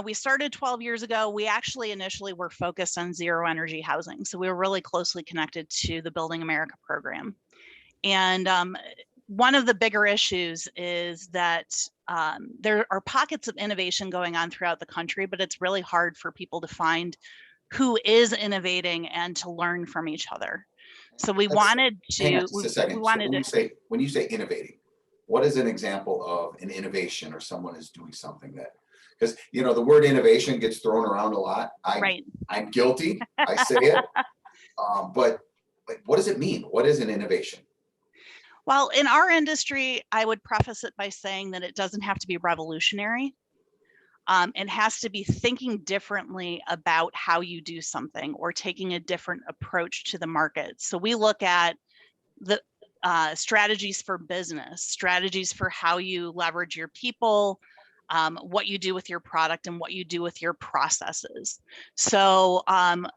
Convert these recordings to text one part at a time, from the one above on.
we started 12 years ago. We actually initially were focused on zero energy housing. So we were really closely connected to the Building America program. And one of the bigger issues is that there are pockets of innovation going on throughout the country, but it's really hard for people to find who is innovating and to learn from each other. So we wanted to. Hang on just a second. So when you say innovating, what is an example of an innovation or someone is doing something that, because the word innovation gets thrown around a lot. I'm guilty. I say it. But what does it mean? What is an innovation? Well, in our industry, I would preface it by saying that it doesn't have to be revolutionary. It has to be thinking differently about how you do something or taking a different approach to the market. So we look at the strategies for business, strategies for how you leverage your people, what you do with your product, and what you do with your processes. So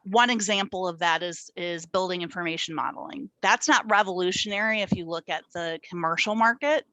one example of that is building information modeling. That's not revolutionary if you look at the commercial market,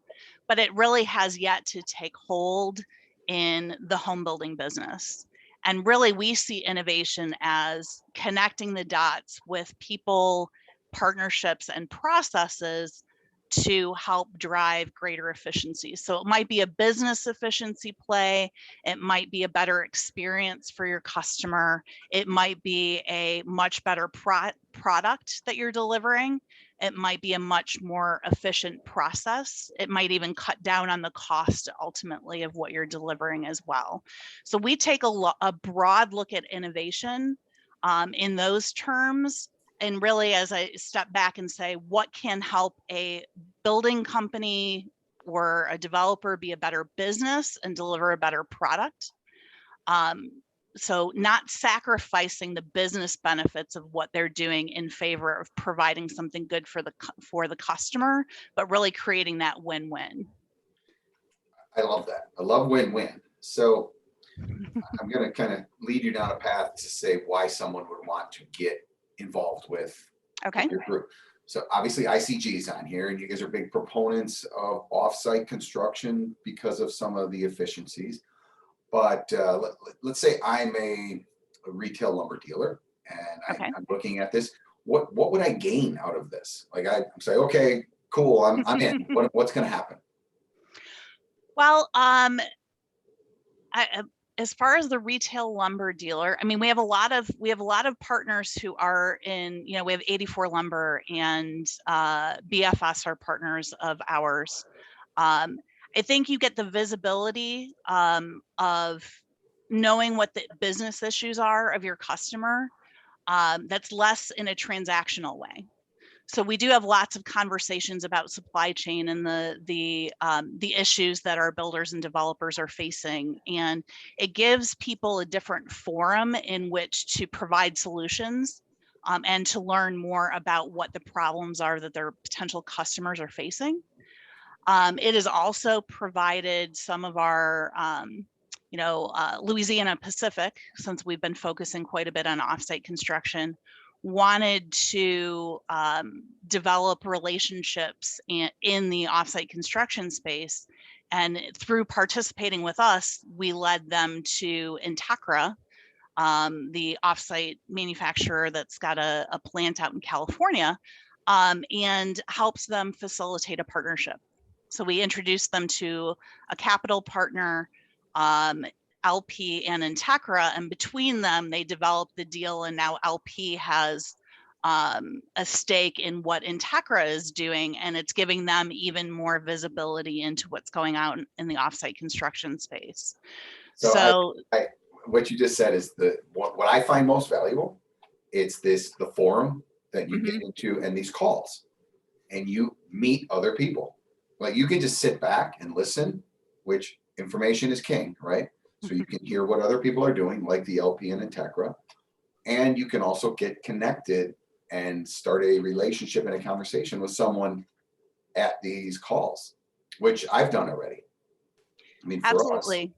but it really has yet to take hold in the home building business. And really, we see innovation as connecting the dots with people, partnerships, and processes to help drive greater efficiency. So it might be a business efficiency play. It might be a better experience for your customer. It might be a much better product that you're delivering. It might be a much more efficient process. It might even cut down on the cost ultimately of what you're delivering as well. So we take a broad look at innovation in those terms. And really, as I step back and say, what can help a building company or a developer be a better business and deliver a better product? So not sacrificing the business benefits of what they're doing in favor of providing something good for the customer, but really creating that win-win. I love that. I love win-win. So I'm going to kind of lead you down a path to say why someone would want to get involved with your group. So obviously ICG's on here, and you guys are big proponents of offsite construction because of some of the efficiencies. But let's say I'm a retail lumber dealer, and I'm looking at this. What would I gain out of this? Like I say, okay, cool, I'm in. What's going to happen? Well, as far as the retail lumber dealer, I mean, we have a lot of partners who are in. We have 84 Lumber and BFS are partners of ours. I think you get the visibility of knowing what the business issues are of your customer. That's less in a transactional way. So we do have lots of conversations about supply chain and the issues that our builders and developers are facing, and it gives people a different forum in which to provide solutions and to learn more about what the problems are that their potential customers are facing. It has also provided some of our, Louisiana Pacific, since we've been focusing quite a bit on offsite construction, wanted to develop relationships in the offsite construction space. And through participating with us, we led them to Integra, the offsite manufacturer that's got a plant out in California, and helps them facilitate a partnership. So we introduced them to a capital partner, LP and Integra, and between them, they developed the deal, and now LP has a stake in what Integra is doing, and it's giving them even more visibility into what's going on in the offsite construction space. So what you just said is what I find most valuable. It's the forum that you get into and these calls, and you meet other people. Like you can just sit back and listen, which information is king, right? So you can hear what other people are doing, like the LP and Integra, and you can also get connected and start a relationship and a conversation with someone at these calls, which I've done already. I mean, for Absolutely. us,